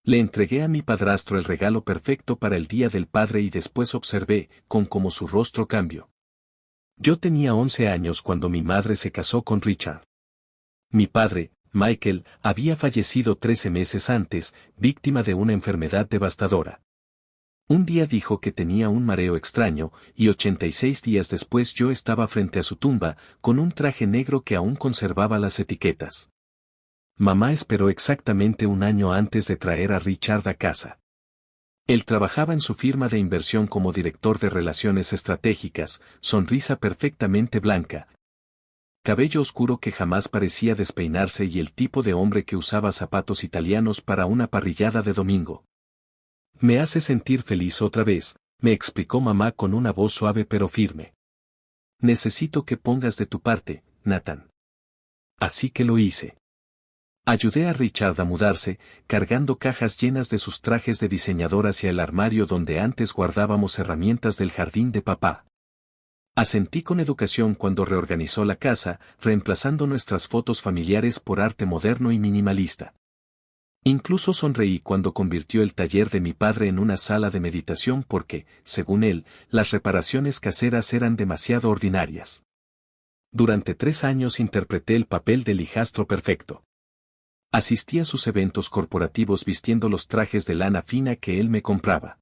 Le entregué a mi padrastro el regalo perfecto para el Día del Padre y después observé con cómo su rostro cambió. Yo tenía 11 años cuando mi madre se casó con Richard. Mi padre, Michael, había fallecido 13 meses antes, víctima de una enfermedad devastadora. Un día dijo que tenía un mareo extraño, y 86 días después yo estaba frente a su tumba, con un traje negro que aún conservaba las etiquetas. Mamá esperó exactamente un año antes de traer a Richard a casa. Él trabajaba en su firma de inversión como director de relaciones estratégicas, sonrisa perfectamente blanca, cabello oscuro que jamás parecía despeinarse y el tipo de hombre que usaba zapatos italianos para una parrillada de domingo. Me hace sentir feliz otra vez, me explicó mamá con una voz suave pero firme. Necesito que pongas de tu parte, Nathan. Así que lo hice. Ayudé a Richard a mudarse, cargando cajas llenas de sus trajes de diseñador hacia el armario donde antes guardábamos herramientas del jardín de papá. Asentí con educación cuando reorganizó la casa, reemplazando nuestras fotos familiares por arte moderno y minimalista. Incluso sonreí cuando convirtió el taller de mi padre en una sala de meditación porque, según él, las reparaciones caseras eran demasiado ordinarias. Durante 3 años interpreté el papel del hijastro perfecto. Asistí a sus eventos corporativos vistiendo los trajes de lana fina que él me compraba.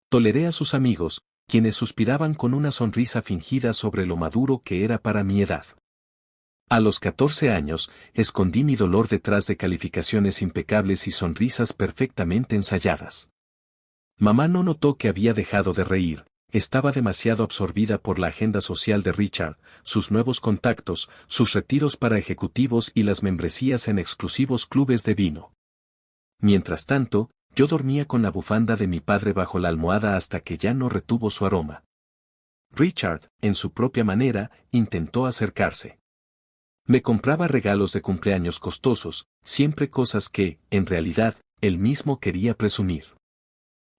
Toleré a sus amigos, quienes suspiraban con una sonrisa fingida sobre lo maduro que era para mi edad. A los 14 años, escondí mi dolor detrás de calificaciones impecables y sonrisas perfectamente ensayadas. Mamá no notó que había dejado de reír, estaba demasiado absorbida por la agenda social de Richard, sus nuevos contactos, sus retiros para ejecutivos y las membresías en exclusivos clubes de vino. Mientras tanto, yo dormía con la bufanda de mi padre bajo la almohada hasta que ya no retuvo su aroma. Richard, en su propia manera, intentó acercarse. Me compraba regalos de cumpleaños costosos, siempre cosas que, en realidad, él mismo quería presumir.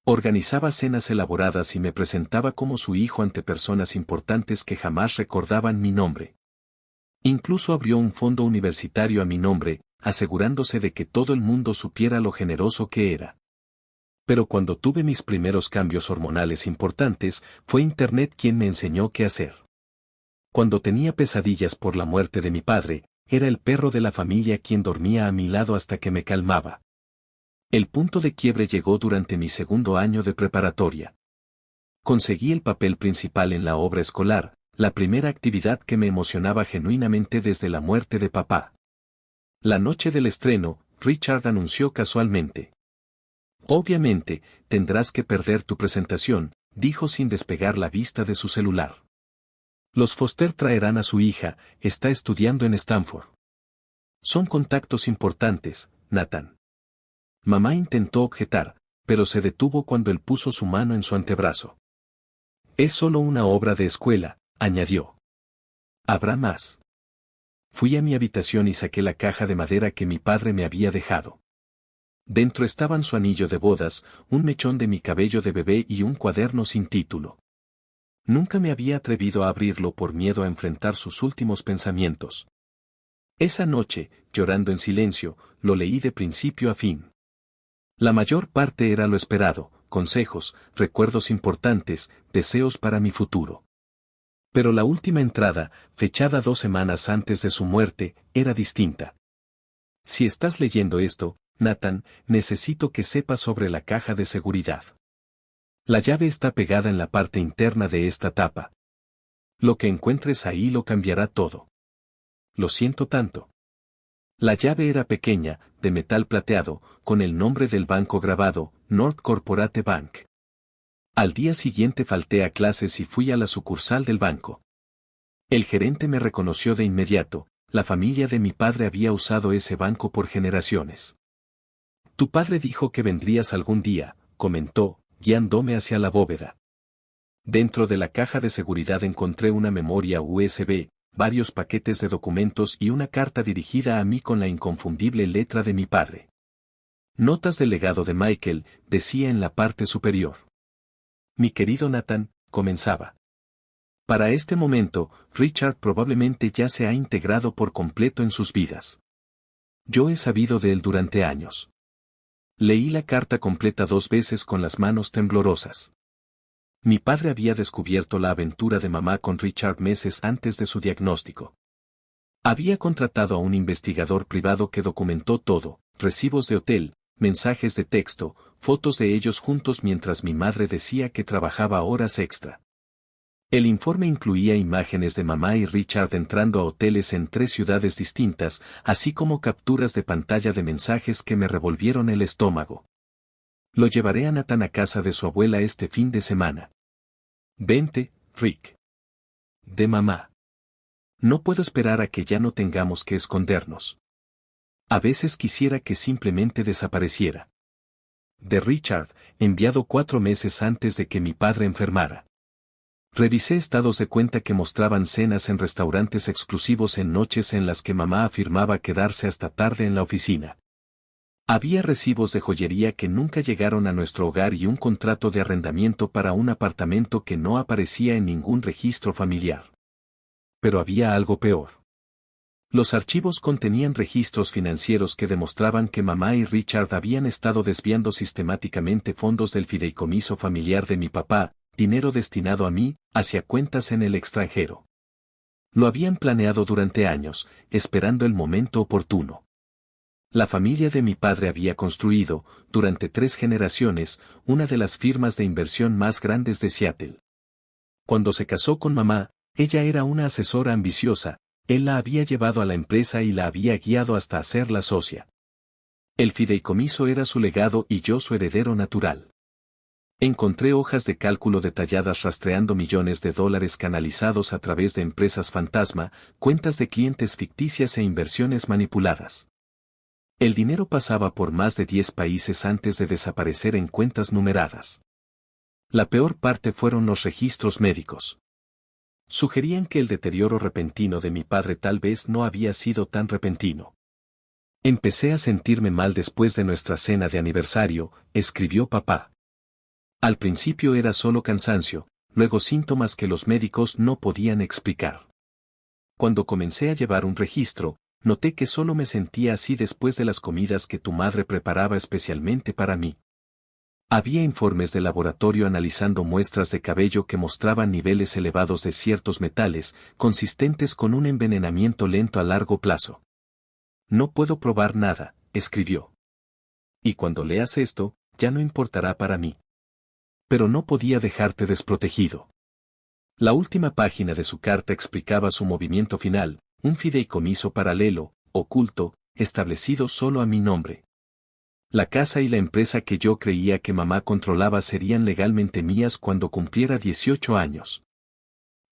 Organizaba cenas elaboradas y me presentaba como su hijo ante personas importantes que jamás recordaban mi nombre. Incluso abrió un fondo universitario a mi nombre, asegurándose de que todo el mundo supiera lo generoso que era. Pero cuando tuve mis primeros cambios hormonales importantes, fue Internet quien me enseñó qué hacer. Cuando tenía pesadillas por la muerte de mi padre, era el perro de la familia quien dormía a mi lado hasta que me calmaba. El punto de quiebre llegó durante mi segundo año de preparatoria. Conseguí el papel principal en la obra escolar, la primera actividad que me emocionaba genuinamente desde la muerte de papá. La noche del estreno, Richard anunció casualmente. Obviamente, tendrás que perder tu presentación, dijo sin despegar la vista de su celular. Los Foster traerán a su hija, está estudiando en Stanford. Son contactos importantes, Nathan. Mamá intentó objetar, pero se detuvo cuando él puso su mano en su antebrazo. Es solo una obra de escuela, añadió. ¿Habrá más? Fui a mi habitación y saqué la caja de madera que mi padre me había dejado. Dentro estaban su anillo de bodas, un mechón de mi cabello de bebé y un cuaderno sin título. Nunca me había atrevido a abrirlo por miedo a enfrentar sus últimos pensamientos. Esa noche, llorando en silencio, lo leí de principio a fin. La mayor parte era lo esperado, consejos, recuerdos importantes, deseos para mi futuro. Pero la última entrada, fechada 2 semanas antes de su muerte, era distinta. Si estás leyendo esto, Nathan, necesito que sepas sobre la caja de seguridad. La llave está pegada en la parte interna de esta tapa. Lo que encuentres ahí lo cambiará todo. Lo siento tanto. La llave era pequeña, de metal plateado, con el nombre del banco grabado, North Corporate Bank. Al día siguiente falté a clases y fui a la sucursal del banco. El gerente me reconoció de inmediato, la familia de mi padre había usado ese banco por generaciones. Tu padre dijo que vendrías algún día, comentó, guiándome hacia la bóveda. Dentro de la caja de seguridad encontré una memoria USB, varios paquetes de documentos y una carta dirigida a mí con la inconfundible letra de mi padre. Notas del legado de Michael, decía en la parte superior. Mi querido Nathan, comenzaba. Para este momento, Richard probablemente ya se ha integrado por completo en sus vidas. Yo he sabido de él durante años. Leí la carta completa 2 veces con las manos temblorosas. Mi padre había descubierto la aventura de mamá con Richard meses antes de su diagnóstico. Había contratado a un investigador privado que documentó todo, recibos de hotel, mensajes de texto, fotos de ellos juntos mientras mi madre decía que trabajaba horas extra. El informe incluía imágenes de mamá y Richard entrando a hoteles en 3 ciudades distintas, así como capturas de pantalla de mensajes que me revolvieron el estómago. Lo llevaré a Nathan a casa de su abuela este fin de semana. Vente, Rick. De mamá. No puedo esperar a que ya no tengamos que escondernos. A veces quisiera que simplemente desapareciera. De Richard, enviado 4 meses antes de que mi padre enfermara. Revisé estados de cuenta que mostraban cenas en restaurantes exclusivos en noches en las que mamá afirmaba quedarse hasta tarde en la oficina. Había recibos de joyería que nunca llegaron a nuestro hogar y un contrato de arrendamiento para un apartamento que no aparecía en ningún registro familiar. Pero había algo peor. Los archivos contenían registros financieros que demostraban que mamá y Richard habían estado desviando sistemáticamente fondos del fideicomiso familiar de mi papá, dinero destinado a mí, hacia cuentas en el extranjero. Lo habían planeado durante años, esperando el momento oportuno. La familia de mi padre había construido, durante 3 generaciones, una de las firmas de inversión más grandes de Seattle. Cuando se casó con mamá, ella era una asesora ambiciosa, él la había llevado a la empresa y la había guiado hasta hacerla socia. El fideicomiso era su legado y yo su heredero natural. Encontré hojas de cálculo detalladas rastreando millones de dólares canalizados a través de empresas fantasma, cuentas de clientes ficticias e inversiones manipuladas. El dinero pasaba por más de 10 países antes de desaparecer en cuentas numeradas. La peor parte fueron los registros médicos. Sugerían que el deterioro repentino de mi padre tal vez no había sido tan repentino. Empecé a sentirme mal después de nuestra cena de aniversario, escribió papá. Al principio era solo cansancio, luego síntomas que los médicos no podían explicar. Cuando comencé a llevar un registro, noté que solo me sentía así después de las comidas que tu madre preparaba especialmente para mí. Había informes de laboratorio analizando muestras de cabello que mostraban niveles elevados de ciertos metales, consistentes con un envenenamiento lento a largo plazo. No puedo probar nada, escribió. Y cuando leas esto, ya no importará para mí. Pero no podía dejarte desprotegido. La última página de su carta explicaba su movimiento final, un fideicomiso paralelo, oculto, establecido solo a mi nombre. La casa y la empresa que yo creía que mamá controlaba serían legalmente mías cuando cumpliera 18 años.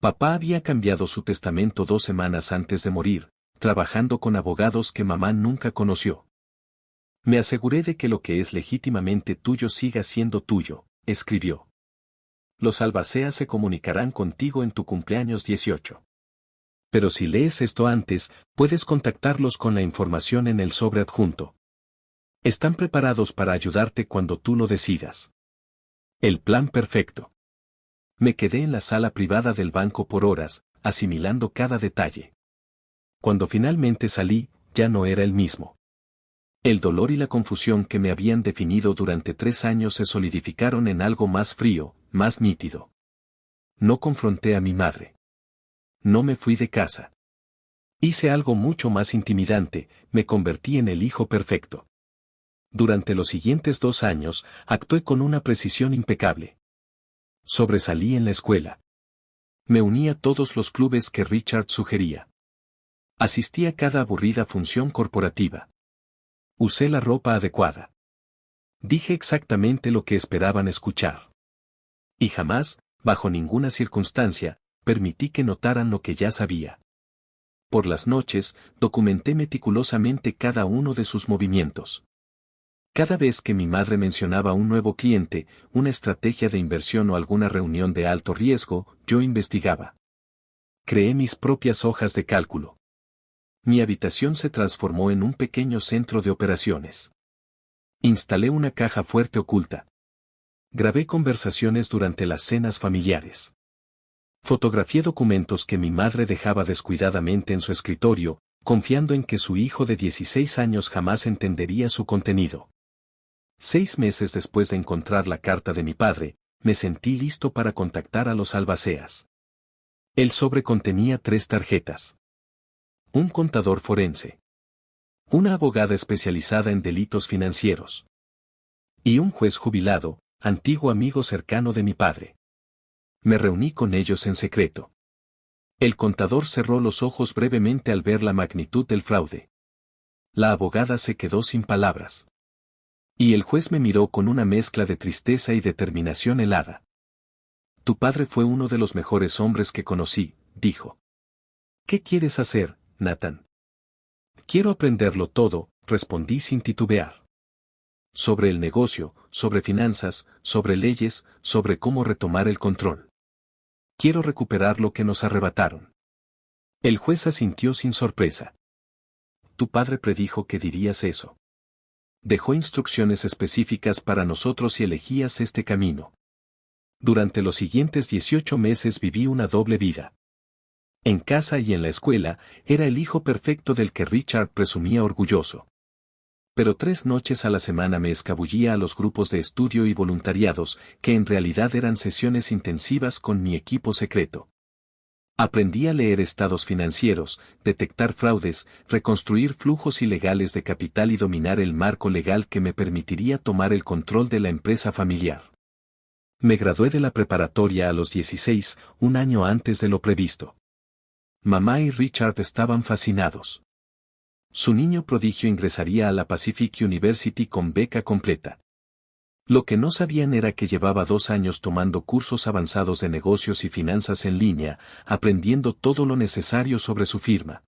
Papá había cambiado su testamento 2 semanas antes de morir, trabajando con abogados que mamá nunca conoció. Me aseguré de que lo que es legítimamente tuyo siga siendo tuyo, escribió. Los albaceas se comunicarán contigo en tu cumpleaños 18. Pero si lees esto antes, puedes contactarlos con la información en el sobre adjunto. Están preparados para ayudarte cuando tú lo decidas. El plan perfecto. Me quedé en la sala privada del banco por horas, asimilando cada detalle. Cuando finalmente salí, ya no era el mismo. El dolor y la confusión que me habían definido durante 3 años se solidificaron en algo más frío, más nítido. No confronté a mi madre. No me fui de casa. Hice algo mucho más intimidante, me convertí en el hijo perfecto. Durante los siguientes 2 años, actué con una precisión impecable. Sobresalí en la escuela. Me uní a todos los clubes que Richard sugería. Asistí a cada aburrida función corporativa. Usé la ropa adecuada. Dije exactamente lo que esperaban escuchar. Y jamás, bajo ninguna circunstancia, permití que notaran lo que ya sabía. Por las noches, documenté meticulosamente cada uno de sus movimientos. Cada vez que mi madre mencionaba un nuevo cliente, una estrategia de inversión o alguna reunión de alto riesgo, yo investigaba. Creé mis propias hojas de cálculo. Mi habitación se transformó en un pequeño centro de operaciones. Instalé una caja fuerte oculta. Grabé conversaciones durante las cenas familiares. Fotografié documentos que mi madre dejaba descuidadamente en su escritorio, confiando en que su hijo de 16 años jamás entendería su contenido. 6 meses después de encontrar la carta de mi padre, me sentí listo para contactar a los albaceas. El sobre contenía 3 tarjetas. Un contador forense. Una abogada especializada en delitos financieros. Y un juez jubilado, antiguo amigo cercano de mi padre. Me reuní con ellos en secreto. El contador cerró los ojos brevemente al ver la magnitud del fraude. La abogada se quedó sin palabras. Y el juez me miró con una mezcla de tristeza y determinación helada. Tu padre fue uno de los mejores hombres que conocí, dijo. ¿Qué quieres hacer, Nathan? Quiero aprenderlo todo, respondí sin titubear. Sobre el negocio, sobre finanzas, sobre leyes, sobre cómo retomar el control. Quiero recuperar lo que nos arrebataron. El juez asintió sin sorpresa. Tu padre predijo que dirías eso. Dejó instrucciones específicas para nosotros si elegías este camino. Durante los siguientes 18 meses viví una doble vida. En casa y en la escuela, era el hijo perfecto del que Richard presumía orgulloso. Pero 3 noches a la semana me escabullía a los grupos de estudio y voluntariados, que en realidad eran sesiones intensivas con mi equipo secreto. Aprendí a leer estados financieros, detectar fraudes, reconstruir flujos ilegales de capital y dominar el marco legal que me permitiría tomar el control de la empresa familiar. Me gradué de la preparatoria a los 16, un año antes de lo previsto. Mamá y Richard estaban fascinados. Su niño prodigio ingresaría a la Pacific University con beca completa. Lo que no sabían era que llevaba 2 años tomando cursos avanzados de negocios y finanzas en línea, aprendiendo todo lo necesario sobre su firma.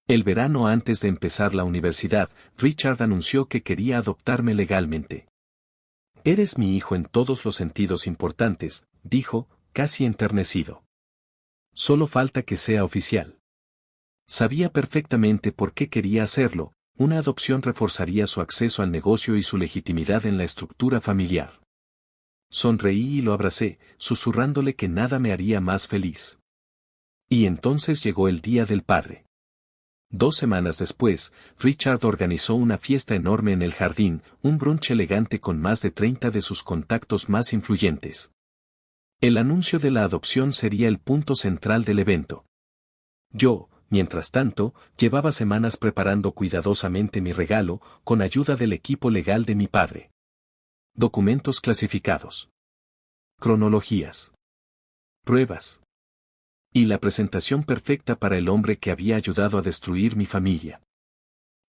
El verano antes de empezar la universidad, Richard anunció que quería adoptarme legalmente. Eres mi hijo en todos los sentidos importantes, dijo, casi enternecido. Solo falta que sea oficial. Sabía perfectamente por qué quería hacerlo. Una adopción reforzaría su acceso al negocio y su legitimidad en la estructura familiar. Sonreí y lo abracé, susurrándole que nada me haría más feliz. Y entonces llegó el Día del Padre. 2 semanas después, Richard organizó una fiesta enorme en el jardín, un brunch elegante con más de 30 de sus contactos más influyentes. El anuncio de la adopción sería el punto central del evento. Yo, mientras tanto, llevaba semanas preparando cuidadosamente mi regalo, con ayuda del equipo legal de mi padre. Documentos clasificados. Cronologías. Pruebas. Y la presentación perfecta para el hombre que había ayudado a destruir mi familia.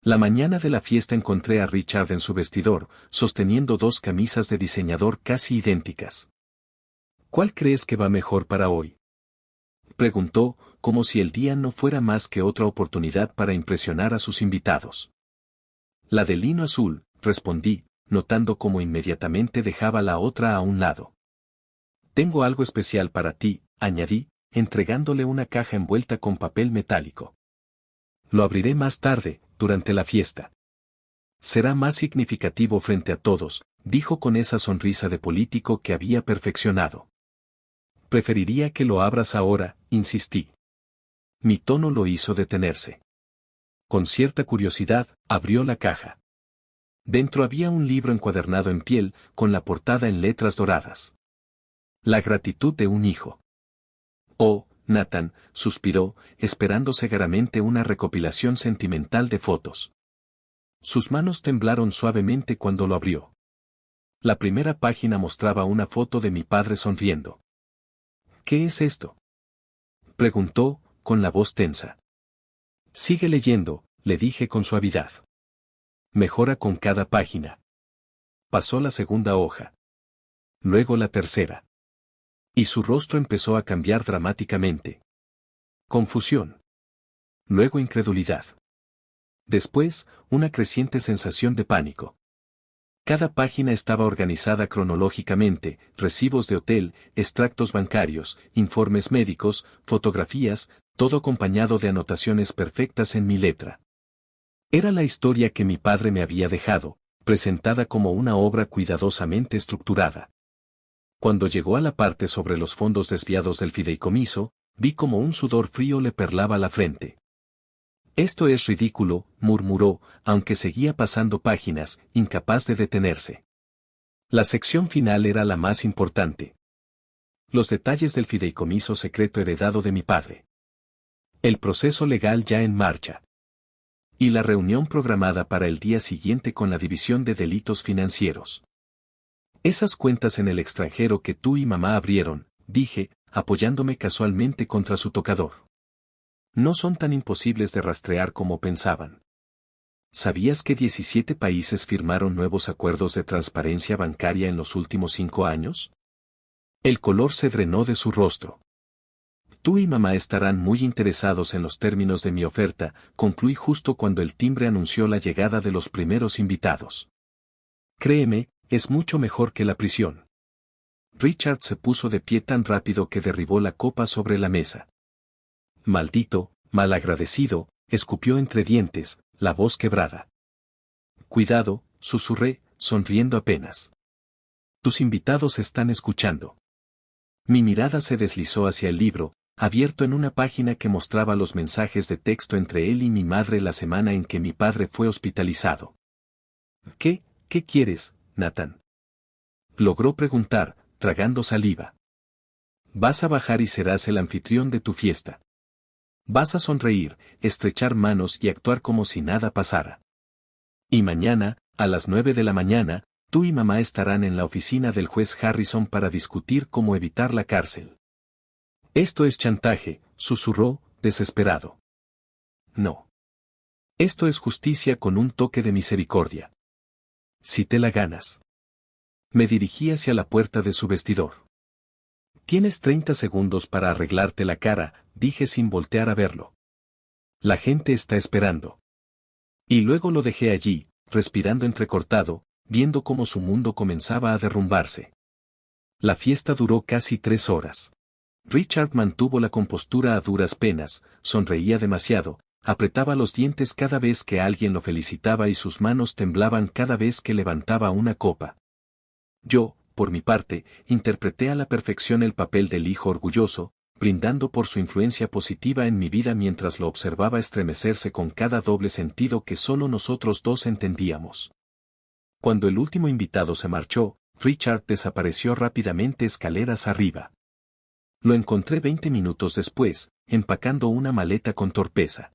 La mañana de la fiesta encontré a Richard en su vestidor, sosteniendo 2 camisas de diseñador casi idénticas. ¿Cuál crees que va mejor para hoy?, preguntó, como si el día no fuera más que otra oportunidad para impresionar a sus invitados. La de lino azul, respondí, notando cómo inmediatamente dejaba la otra a un lado. Tengo algo especial para ti, añadí, entregándole una caja envuelta con papel metálico. Lo abriré más tarde, durante la fiesta. Será más significativo frente a todos, dijo con esa sonrisa de político que había perfeccionado. Preferiría que lo abras ahora, insistí. Mi tono lo hizo detenerse. Con cierta curiosidad, abrió la caja. Dentro había un libro encuadernado en piel, con la portada en letras doradas. La gratitud de un hijo. Oh, Nathan, suspiró, esperando cegaramente una recopilación sentimental de fotos. Sus manos temblaron suavemente cuando lo abrió. La primera página mostraba una foto de mi padre sonriendo. ¿Qué es esto?, preguntó, con la voz tensa. Sigue leyendo, le dije con suavidad. Mejora con cada página. Pasó la segunda hoja. Luego la tercera. Y su rostro empezó a cambiar dramáticamente. Confusión. Luego incredulidad. Después, una creciente sensación de pánico. Cada página estaba organizada cronológicamente, recibos de hotel, extractos bancarios, informes médicos, fotografías, todo acompañado de anotaciones perfectas en mi letra. Era la historia que mi padre me había dejado, presentada como una obra cuidadosamente estructurada. Cuando llegó a la parte sobre los fondos desviados del fideicomiso, vi como un sudor frío le perlaba la frente. Esto es ridículo, murmuró, aunque seguía pasando páginas, incapaz de detenerse. La sección final era la más importante. Los detalles del fideicomiso secreto heredado de mi padre. El proceso legal ya en marcha. Y la reunión programada para el día siguiente con la División de Delitos Financieros. Esas cuentas en el extranjero que tú y mamá abrieron, dije, apoyándome casualmente contra su tocador. No son tan imposibles de rastrear como pensaban. ¿Sabías que 17 países firmaron nuevos acuerdos de transparencia bancaria en los últimos 5 años? El color se drenó de su rostro. Tú y mamá estarán muy interesados en los términos de mi oferta, concluí justo cuando el timbre anunció la llegada de los primeros invitados. Créeme, es mucho mejor que la prisión. Richard se puso de pie tan rápido que derribó la copa sobre la mesa. Maldito, malagradecido, escupió entre dientes, la voz quebrada. Cuidado, susurré, sonriendo apenas. Tus invitados están escuchando. Mi mirada se deslizó hacia el libro, abierto en una página que mostraba los mensajes de texto entre él y mi madre la semana en que mi padre fue hospitalizado. ¿Qué quieres, Nathan? Logró preguntar, tragando saliva. Vas a bajar y serás el anfitrión de tu fiesta. Vas a sonreír, estrechar manos y actuar como si nada pasara. Y mañana, a las 9 de la mañana, tú y mamá estarán en la oficina del juez Harrison para discutir cómo evitar la cárcel. Esto es chantaje, susurró, desesperado. No. Esto es justicia con un toque de misericordia. Si te la ganas. Me dirigí hacia la puerta de su vestidor. Tienes 30 segundos para arreglarte la cara, dije sin voltear a verlo. La gente está esperando. Y luego lo dejé allí, respirando entrecortado, viendo cómo su mundo comenzaba a derrumbarse. La fiesta duró casi 3 horas. Richard mantuvo la compostura a duras penas, sonreía demasiado, apretaba los dientes cada vez que alguien lo felicitaba y sus manos temblaban cada vez que levantaba una copa. Yo, por mi parte, interpreté a la perfección el papel del hijo orgulloso, brindando por su influencia positiva en mi vida mientras lo observaba estremecerse con cada doble sentido que solo nosotros dos entendíamos. Cuando el último invitado se marchó, Richard desapareció rápidamente escaleras arriba. Lo encontré 20 minutos después, empacando una maleta con torpeza.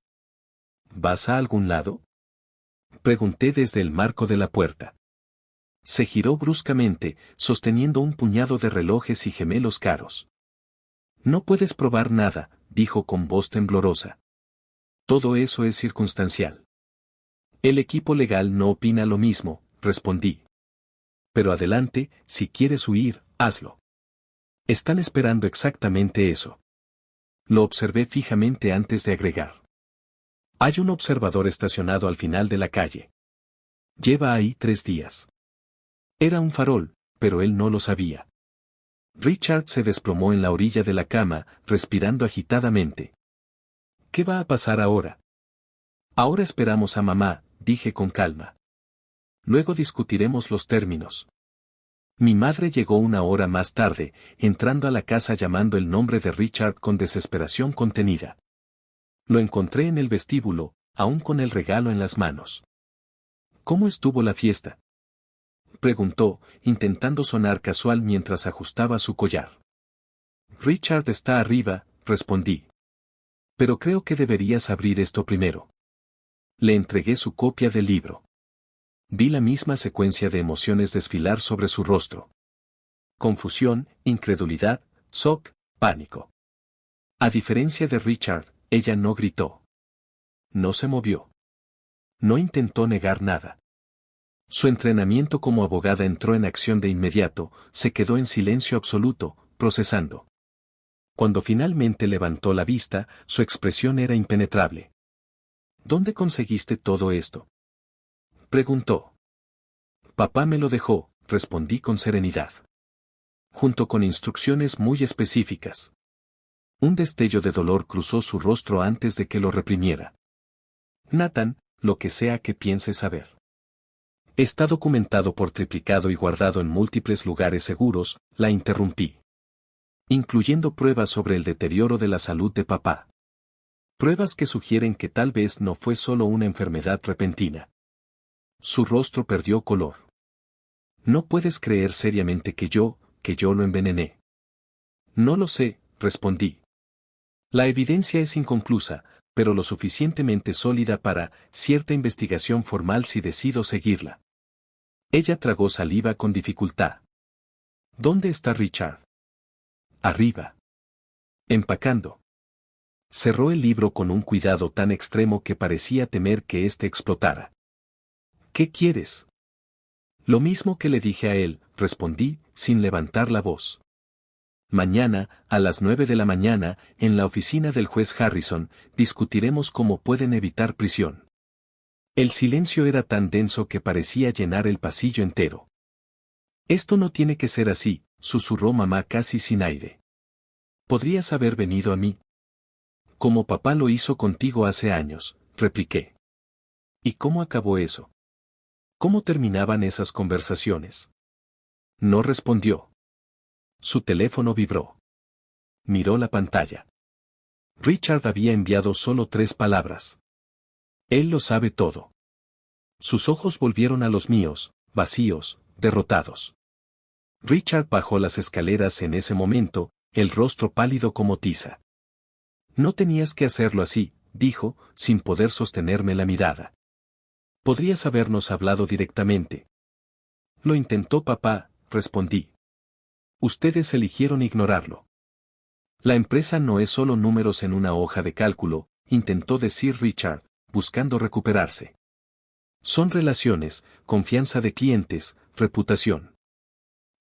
¿Vas a algún lado? Pregunté desde el marco de la puerta. Se giró bruscamente, sosteniendo un puñado de relojes y gemelos caros. No puedes probar nada, dijo con voz temblorosa. Todo eso es circunstancial. El equipo legal no opina lo mismo, respondí. Pero adelante, si quieres huir, hazlo. Están esperando exactamente eso. Lo observé fijamente antes de agregar. Hay un observador estacionado al final de la calle. Lleva ahí 3 días. Era un farol, pero él no lo sabía. Richard se desplomó en la orilla de la cama, respirando agitadamente. ¿Qué va a pasar ahora? Ahora esperamos a mamá, dije con calma. Luego discutiremos los términos. Mi madre llegó 1 hora más tarde, entrando a la casa llamando el nombre de Richard con desesperación contenida. Lo encontré en el vestíbulo, aún con el regalo en las manos. ¿Cómo estuvo la fiesta?, preguntó, intentando sonar casual mientras ajustaba su collar. Richard está arriba, respondí. Pero creo que deberías abrir esto primero. Le entregué su copia del libro. Vi la misma secuencia de emociones desfilar sobre su rostro. Confusión, incredulidad, shock, pánico. A diferencia de Richard, ella no gritó. No se movió. No intentó negar nada. Su entrenamiento como abogada entró en acción de inmediato, se quedó en silencio absoluto, procesando. Cuando finalmente levantó la vista, su expresión era impenetrable. ¿Dónde conseguiste todo esto?, preguntó. Papá me lo dejó, respondí con serenidad. Junto con instrucciones muy específicas. Un destello de dolor cruzó su rostro antes de que lo reprimiera. Nathan, lo que sea que pienses saber. Está documentado por triplicado y guardado en múltiples lugares seguros, la interrumpí. Incluyendo pruebas sobre el deterioro de la salud de papá. Pruebas que sugieren que tal vez no fue solo una enfermedad repentina. Su rostro perdió color. No puedes creer seriamente que yo lo envenené. No lo sé, respondí. La evidencia es inconclusa, pero lo suficientemente sólida para cierta investigación formal si decido seguirla. Ella tragó saliva con dificultad. ¿Dónde está Richard? Arriba. Empacando. Cerró el libro con un cuidado tan extremo que parecía temer que éste explotara. ¿Qué quieres? Lo mismo que le dije a él, respondí, sin levantar la voz. Mañana, a las 9 de la mañana, en la oficina del juez Harrison, discutiremos cómo pueden evitar prisión. El silencio era tan denso que parecía llenar el pasillo entero. Esto no tiene que ser así, susurró mamá casi sin aire. Podrías haber venido a mí. Como papá lo hizo contigo hace años, repliqué. ¿Y cómo acabó eso? ¿Cómo terminaban esas conversaciones? No respondió. Su teléfono vibró. Miró la pantalla. Richard había enviado solo 3 palabras. Él lo sabe todo. Sus ojos volvieron a los míos, vacíos, derrotados. Richard bajó las escaleras en ese momento, el rostro pálido como tiza. No tenías que hacerlo así, dijo, sin poder sostenerme la mirada. Podrías habernos hablado directamente. Lo intentó papá, respondí. Ustedes eligieron ignorarlo. La empresa no es solo números en una hoja de cálculo, intentó decir Richard, buscando recuperarse. Son relaciones, confianza de clientes, reputación.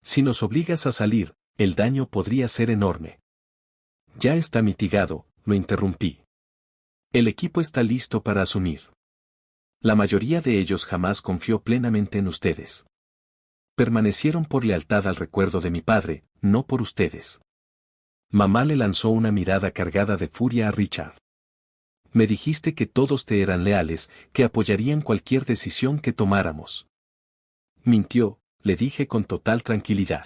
Si nos obligas a salir, el daño podría ser enorme. Ya está mitigado, lo interrumpí. El equipo está listo para asumir. La mayoría de ellos jamás confió plenamente en ustedes. Permanecieron por lealtad al recuerdo de mi padre, no por ustedes. Mamá le lanzó una mirada cargada de furia a Richard. Me dijiste que todos te eran leales, que apoyarían cualquier decisión que tomáramos. Mintió, le dije con total tranquilidad.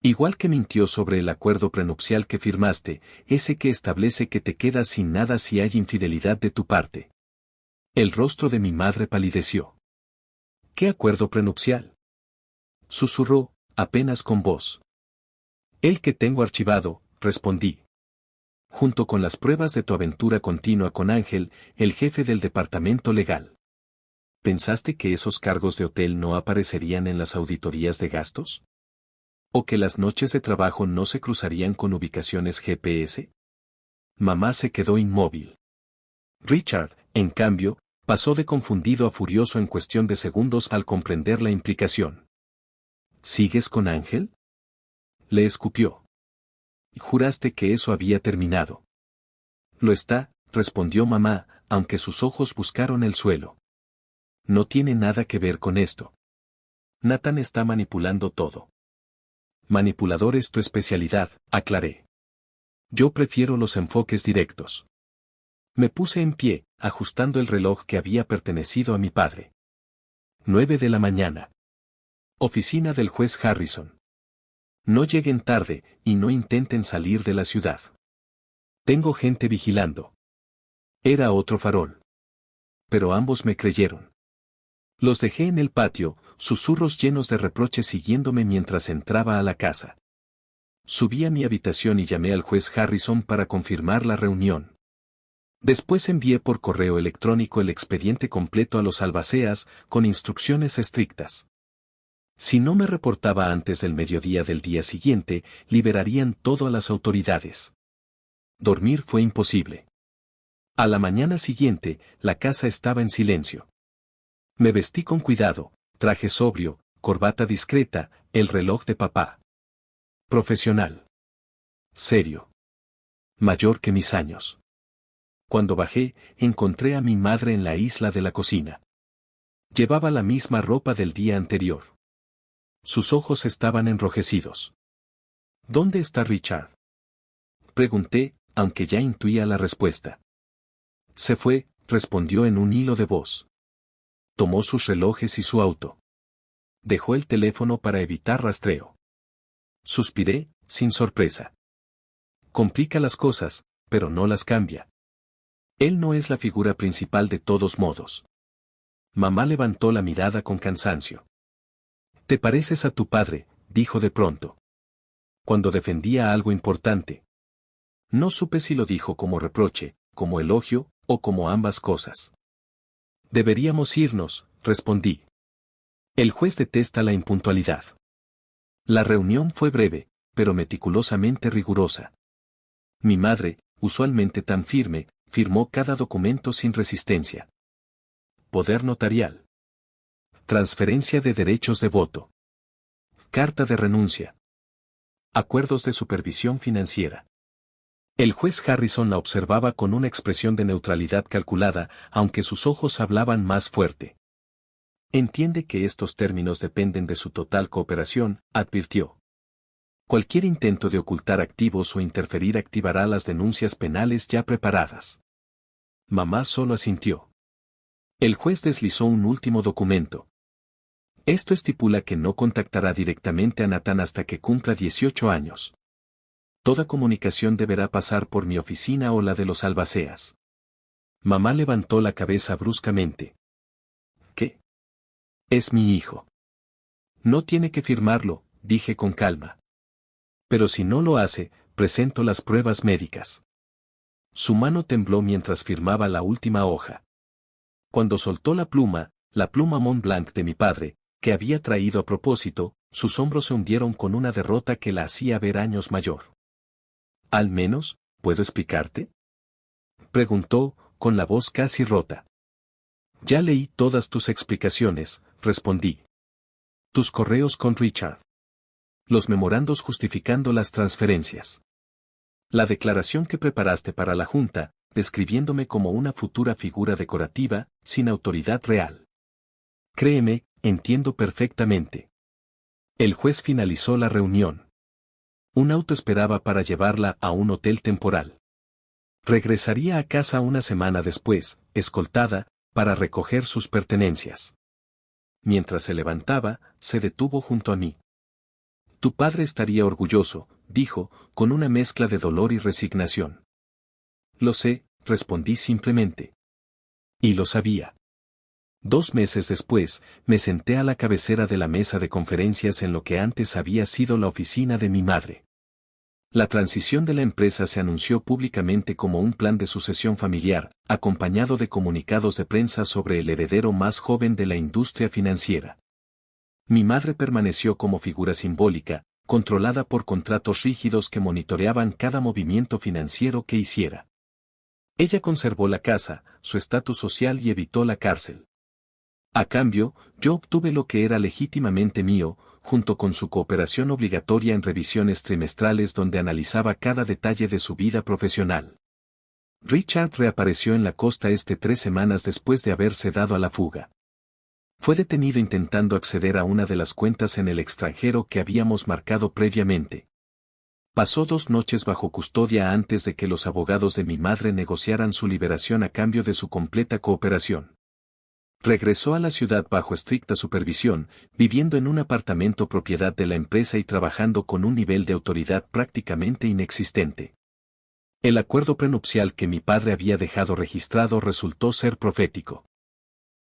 Igual que mintió sobre el acuerdo prenupcial que firmaste, ese que establece que te quedas sin nada si hay infidelidad de tu parte. El rostro de mi madre palideció. ¿Qué acuerdo prenupcial? Susurró, apenas con voz. El que tengo archivado, respondí. Junto con las pruebas de tu aventura continua con Ángel, el jefe del departamento legal. ¿Pensaste que esos cargos de hotel no aparecerían en las auditorías de gastos? ¿O que las noches de trabajo no se cruzarían con ubicaciones GPS? Mamá se quedó inmóvil. Richard, en cambio, pasó de confundido a furioso en cuestión de segundos al comprender la implicación. ¿Sigues con Ángel? Le escupió. Juraste que eso había terminado. Lo está, respondió mamá, aunque sus ojos buscaron el suelo. No tiene nada que ver con esto. Nathan está manipulando todo. Manipulador es tu especialidad, aclaré. Yo prefiero los enfoques directos. Me puse en pie, ajustando el reloj que había pertenecido a mi padre. 9 de la mañana. Oficina del juez Harrison. No lleguen tarde, y no intenten salir de la ciudad. Tengo gente vigilando. Era otro farol. Pero ambos me creyeron. Los dejé en el patio, susurros llenos de reproches siguiéndome mientras entraba a la casa. Subí a mi habitación y llamé al juez Harrison para confirmar la reunión. Después envié por correo electrónico el expediente completo a los albaceas, con instrucciones estrictas. Si no me reportaba antes del mediodía del día siguiente, liberarían todo a las autoridades. Dormir fue imposible. A la mañana siguiente, la casa estaba en silencio. Me vestí con cuidado, traje sobrio, corbata discreta, el reloj de papá. Profesional. Serio. Mayor que mis años. Cuando bajé, encontré a mi madre en la isla de la cocina. Llevaba la misma ropa del día anterior. Sus ojos estaban enrojecidos. ¿Dónde está Richard? Pregunté, aunque ya intuía la respuesta. Se fue, respondió en un hilo de voz. Tomó sus relojes y su auto. Dejó el teléfono para evitar rastreo. Suspiré, sin sorpresa. Complica las cosas, pero no las cambia. Él no es la figura principal de todos modos. Mamá levantó la mirada con cansancio. Te pareces a tu padre, dijo de pronto. Cuando defendía algo importante. No supe si lo dijo como reproche, como elogio, o como ambas cosas. Deberíamos irnos, respondí. El juez detesta la impuntualidad. La reunión fue breve, pero meticulosamente rigurosa. Mi madre, usualmente tan firme, firmó cada documento sin resistencia. Poder notarial. Transferencia de derechos de voto. Carta de renuncia. Acuerdos de supervisión financiera. El juez Harrison la observaba con una expresión de neutralidad calculada, aunque sus ojos hablaban más fuerte. Entiende que estos términos dependen de su total cooperación, advirtió. Cualquier intento de ocultar activos o interferir activará las denuncias penales ya preparadas. Mamá solo asintió. El juez deslizó un último documento. Esto estipula que no contactará directamente a Nathan hasta que cumpla 18 años. Toda comunicación deberá pasar por mi oficina o la de los albaceas. Mamá levantó la cabeza bruscamente. ¿Qué? Es mi hijo. No tiene que firmarlo, dije con calma. Pero si no lo hace, presento las pruebas médicas. Su mano tembló mientras firmaba la última hoja. Cuando soltó la pluma Mont Blanc de mi padre, que había traído a propósito, sus hombros se hundieron con una derrota que la hacía ver años mayor. ¿Al menos, puedo explicarte? Preguntó, con la voz casi rota. Ya leí todas tus explicaciones, respondí. Tus correos con Richard. Los memorandos justificando las transferencias. La declaración que preparaste para la Junta, describiéndome como una futura figura decorativa, sin autoridad real. Créeme, entiendo perfectamente. El juez finalizó la reunión. Un auto esperaba para llevarla a un hotel temporal. Regresaría a casa una semana después, escoltada, para recoger sus pertenencias. Mientras se levantaba, se detuvo junto a mí. Tu padre estaría orgulloso, dijo, con una mezcla de dolor y resignación. Lo sé, respondí simplemente. Y lo sabía. 2 meses después, me senté a la cabecera de la mesa de conferencias en lo que antes había sido la oficina de mi madre. La transición de la empresa se anunció públicamente como un plan de sucesión familiar, acompañado de comunicados de prensa sobre el heredero más joven de la industria financiera. Mi madre permaneció como figura simbólica, controlada por contratos rígidos que monitoreaban cada movimiento financiero que hiciera. Ella conservó la casa, su estatus social y evitó la cárcel. A cambio, yo obtuve lo que era legítimamente mío, junto con su cooperación obligatoria en revisiones trimestrales donde analizaba cada detalle de su vida profesional. Richard reapareció en la costa este 3 semanas después de haberse dado a la fuga. Fue detenido intentando acceder a una de las cuentas en el extranjero que habíamos marcado previamente. Pasó 2 noches bajo custodia antes de que los abogados de mi madre negociaran su liberación a cambio de su completa cooperación. Regresó a la ciudad bajo estricta supervisión, viviendo en un apartamento propiedad de la empresa y trabajando con un nivel de autoridad prácticamente inexistente. El acuerdo prenupcial que mi padre había dejado registrado resultó ser profético.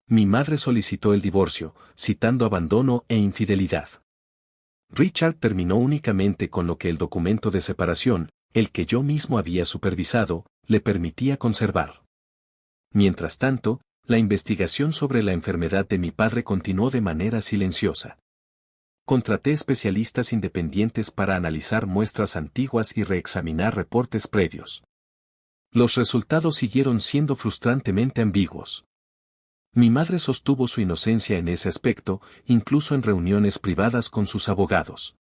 Mi madre solicitó el divorcio, citando abandono e infidelidad. Richard terminó únicamente con lo que el documento de separación, el que yo mismo había supervisado, le permitía conservar. Mientras tanto, la investigación sobre la enfermedad de mi padre continuó de manera silenciosa. Contraté especialistas independientes para analizar muestras antiguas y reexaminar reportes previos. Los resultados siguieron siendo frustrantemente ambiguos. Mi madre sostuvo su inocencia en ese aspecto, incluso en reuniones privadas con sus abogados.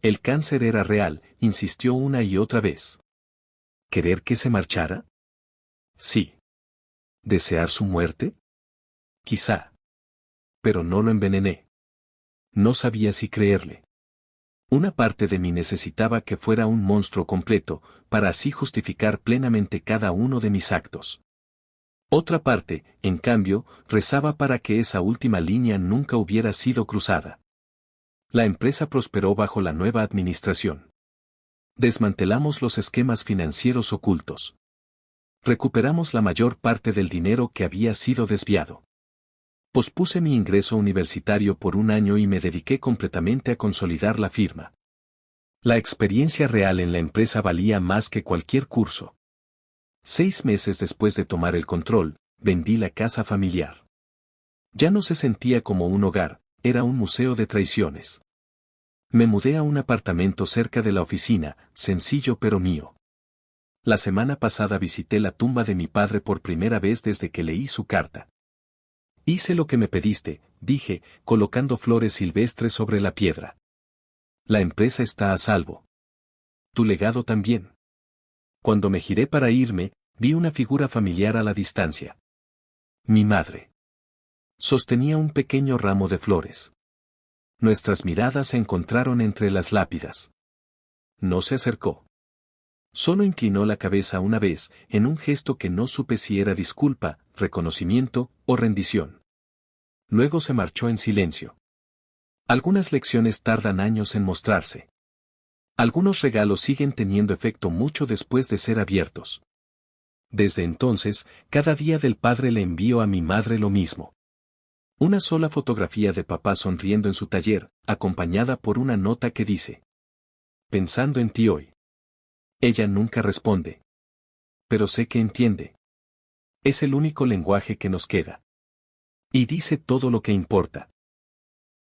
El cáncer era real, insistió una y otra vez. ¿Querer que se marchara? Sí. ¿Desear su muerte? Quizá. Pero no lo envenené. No sabía si creerle. Una parte de mí necesitaba que fuera un monstruo completo, para así justificar plenamente cada uno de mis actos. Otra parte, en cambio, rezaba para que esa última línea nunca hubiera sido cruzada. La empresa prosperó bajo la nueva administración. Desmantelamos los esquemas financieros ocultos. Recuperamos la mayor parte del dinero que había sido desviado. Pospuse mi ingreso universitario por un año y me dediqué completamente a consolidar la firma. La experiencia real en la empresa valía más que cualquier curso. 6 meses después de tomar el control, vendí la casa familiar. Ya no se sentía como un hogar, era un museo de traiciones. Me mudé a un apartamento cerca de la oficina, sencillo pero mío. La semana pasada visité la tumba de mi padre por primera vez desde que leí su carta. Hice lo que me pediste, dije, colocando flores silvestres sobre la piedra. La empresa está a salvo. Tu legado también. Cuando me giré para irme, vi una figura familiar a la distancia. Mi madre. Sostenía un pequeño ramo de flores. Nuestras miradas se encontraron entre las lápidas. No se acercó. Solo inclinó la cabeza una vez, en un gesto que no supe si era disculpa, reconocimiento o rendición. Luego se marchó en silencio. Algunas lecciones tardan años en mostrarse. Algunos regalos siguen teniendo efecto mucho después de ser abiertos. Desde entonces, cada día del padre le envío a mi madre lo mismo. Una sola fotografía de papá sonriendo en su taller, acompañada por una nota que dice: pensando en ti hoy. Ella nunca responde. Pero sé que entiende. Es el único lenguaje que nos queda. Y dice todo lo que importa.